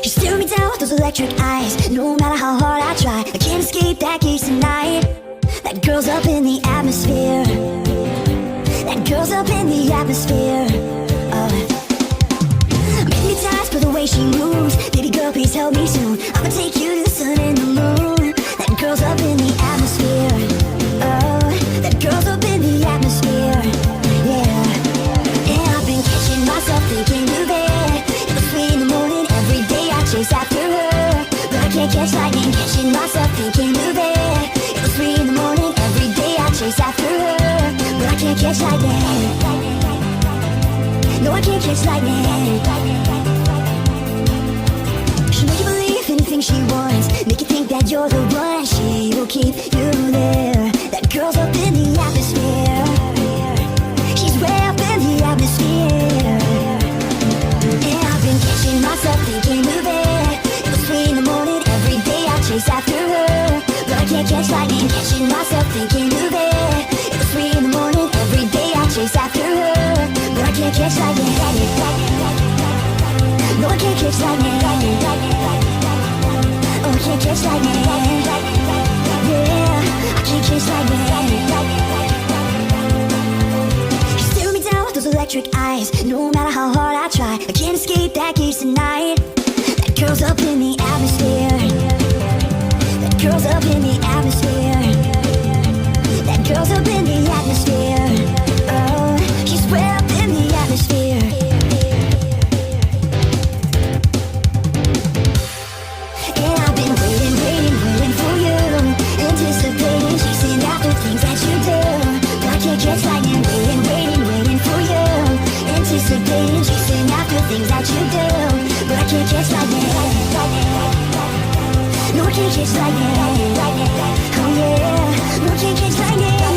You stare me down with those electric eyes. No matter how hard I try, I can't escape that gaze tonight. That girl's up in the atmosphere. That girl's up in the atmosphere. Hypnotized by the way she moves. Baby girl, please help me soon. I'ma take you to the sun and the moon. That girl's up in the atmosphere. Oh, that girl's up in the atmosphere. Yeah. And I've been catching myself thinking of it. It was 3 in the morning, every day I chase after her. But I can't catch lightning, catching myself thinking of it. It was 3 in the morning, every day I chase after her. But I can't catch lightning. No, I can't catch lightning. She'll make you believe anything she wants, make you think that you're the one. She will keep you there. That girl's up in the atmosphere. She's way up in the atmosphere. And I've been catching myself thinking of it. It was 3 in the morning, every day I chase after her. But I can't catch lightning, catching myself thinking of it. It was 3 in the morning, every day I chase after her. But I can't catch lightning. No, I can't catch lightning. Oh, I can't catch lightning. Yeah, I can't catch lightning. She's staring me down with those electric eyes. No matter how hard I try, I can't escape that gaze tonight. That girl's up in the atmosphere. That girl's up in the atmosphere. That girl's up in the atmosphere. Oh, she's way up in the atmosphere. And I've been waiting for you, anticipating, chasing after things that you do. But I can't catch lightning, waiting for you, anticipating, chasing after things that you do. But I can't catch lightning. No, I can't catch lightning. Oh yeah, no, I can't catch lightning.